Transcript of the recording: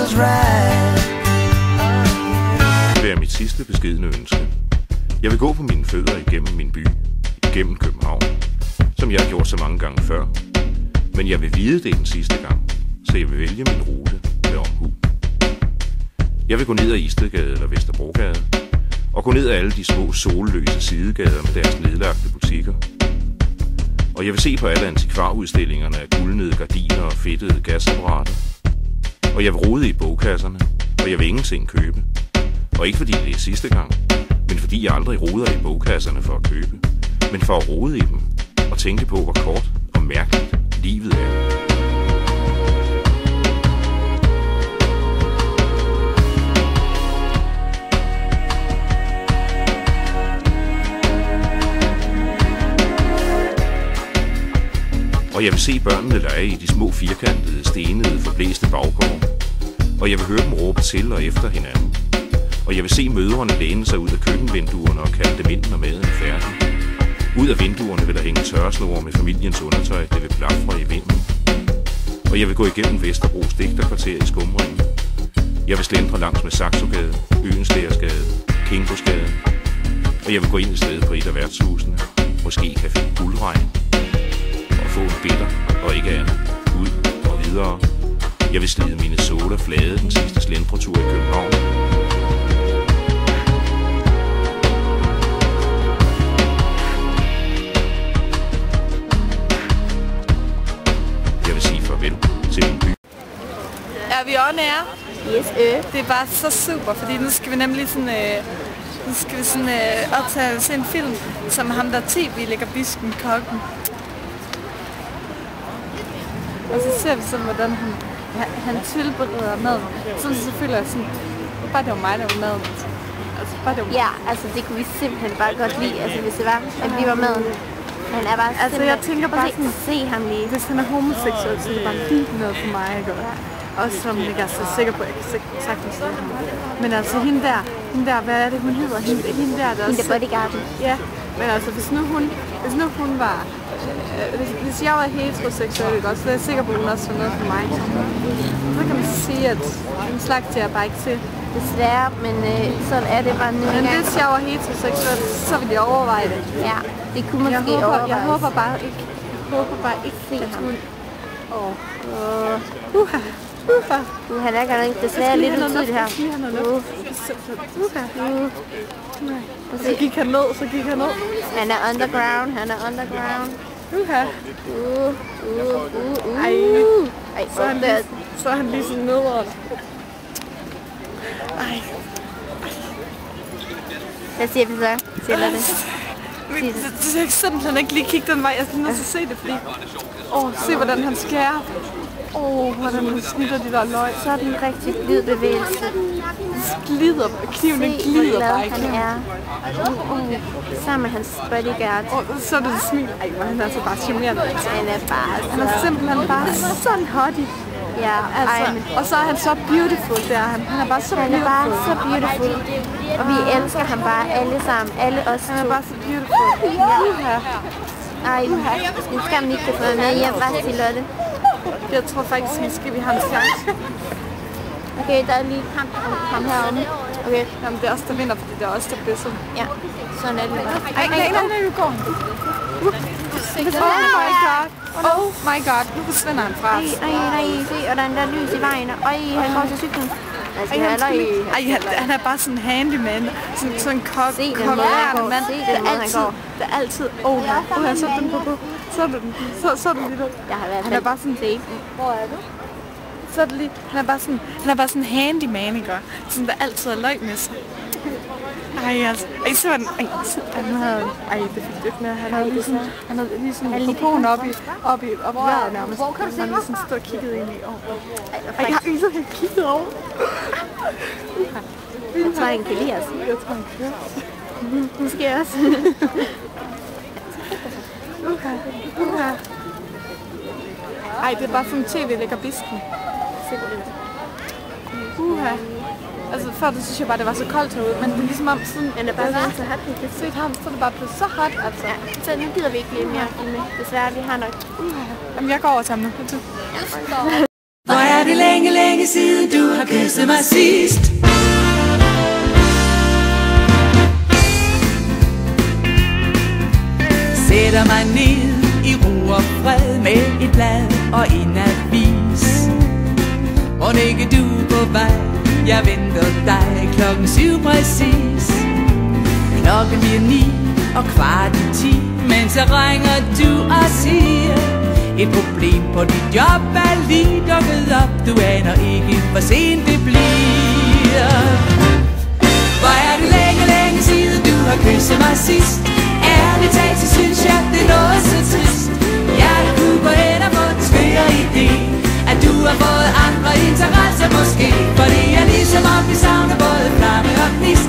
feels right. Det vil være mit sidste beskedne ønske. Jeg vil gå på mine fødder igennem min by, igennem København, som jeg har gjort så mange gange før. Men jeg vil vide det den sidste gang, så jeg vil vælge min rute med omhu. Jeg vil gå ned ad Istedgade eller Vesterbrogade, og gå ned ad alle de små solløse sidegader med deres nedlagte butikker. Og jeg vil se på alle antikvarudstillingerne af guldnede gardiner og fedtede gasapparater. Og jeg vil rode i bogkasserne, og jeg vil ingenting købe. Og ikke fordi det er sidste gang, men fordi jeg aldrig roder i bogkasserne for at købe, men for at rode i dem og tænke på, hvor kort og mærkeligt livet er. Og jeg vil se børnene lege i de små firkantede, stenede, forblæste baggårde. Og jeg vil høre dem råbe til og efter hinanden. Og jeg vil se mødrene læne sig ud af køkkenvinduerne og kalde dem ind, når maden er færdig. Ud af vinduerne vil der hænge tørresnore med familiens undertøj, det vil blafre i vinden. Og jeg vil gå igennem Vesterbros digterkvarter i skumringen. Jeg vil slendre langs med Saxogade, Øenstærsgade, Kingosgade. Og jeg vil gå ind i stedet på et af værtshusene, måske Café Guldregn, og få en bitter og ikke andet, ud og videre. Jeg vil slide mine soda flade den sidste slendretur i København. Jeg vil sige farvel til min by. Er vi on air? Yes, Det er bare så super, fordi nu skal vi nemlig sådan, optage en film, som ham der tv-læggerbisken kokken. Og så ser vi sådan, hvordan han tilbereder maden. Så føler jeg sådan, bare det var mig, der var maden. Altså, bare det var... Ja, altså det kunne vi simpelthen bare godt lide, altså hvis det var, at vi var maden. Han er bare altså jeg tænker bare sådan, se ham lige. Hvis han er homoseksuel, så er det bare lige noget for mig, ikke? Også som jeg er så sikker på, at jeg kan sagtens sige ham. Men altså hende der, hvad er det hun hedder? Hende der også... Hende der bodyguarden. Ja, men altså hvis nu hun var... Hvis jeg var heteroseksuel, så er jeg sikker på, at hun også var noget for mig. Så kan man sige, at en slags jeg bare ikke til. Desværre, men sådan er det bare nu. Men hvis jeg var heteroseksuel, så ville jeg overveje det. Ja, det kunne måske overvejes. Jeg håber bare ikke se ham. Han er godt nok desværre lidt utydelig her. Så gik han ned. Han er underground. Ej, så er han lige sådan nederen. Ej. Hvad siger vi så? Siger du det? Jeg kan simpelthen ikke lige kigge den vej. Jeg skal nødt til at se det, fordi... se hvordan han skærer. Hvordan han snitter de der løg. Så er det en rigtig blid bevægelse. Kniven glider bare ikke. Han er. Sammen med hans bodyguard. Så er det smil. Ej, hvor han er så bare charmerende. Han er bare... Han er simpelthen bare sådan hottie. Ja, altså, og så er han så beautiful der. Han er bare så beautiful. Han er bare så beautiful. Og vi elsker ham bare alle sammen. Alle os to. Han er bare så beautiful. Ej, nu skal man ikke få med hjem. Hvad siger Lotte? Jeg tror faktisk, måske vi har en chance. Okay, der er lige kamp ham heromme. Okay. Jamen, det er os, der vinder, fordi det er os, der bedser. Ja, sådan er det bare. Ej, nu går han. Oh my god. Oh my god, nu forsvinder han fra os. Ej, se, og der er en der lys i vejen. Ej, han går til cyklen. Han er bare sådan en handyman. Sådan en kokkerende mand. Det er altid... så er den på. Så er den lige der. Han er bare sådan... Hvor er det? Så er det lige... Han er bare sådan en handyman, ikke? Sådan der altid er løg med sig. Så var den... det fik det ikke med. Han havde lige sådan proponen op i vejret nærmest. Hvor kan du se mig? Han havde sådan stået og kigget ind i år. Jeg har ikke så helt kigget over. Jeg tror, han kan lide os. Jeg tror, han kan. Måske også. Ej, det er bare sådan en tv-læggerbisken. Altså før det synes jeg bare, det var så koldt herude, men det er ligesom om sådan... Men det er bare så hot, vi kan se ham, så er det bare blevet så hot, altså. Ja, så nu gider vi ikke lige mere filme. Desværre, vi har nok... Jamen jeg går over til ham nu. Hvor er det længe, længe siden du har kysset mig sidst? Sætter mig ned i ro og fred med et blad og en avis. Mon ikke du på vej, jeg venter dig 7:00 præcis. Klokken bliver 9 og 9:15, men så ringer du og siger: et problem på dit job er lige dukket op. Du aner ikke, hvor sent det bliver. Hvor er det længe, længe siden du har kysset mig sidst? Ærligt talt, så synes jeg, det er noget så trist. Jeg kunne gå hen og få en skøre idé, at du har fået andre interesser måske. For det er ligesom om vi savner både flamme og gnist.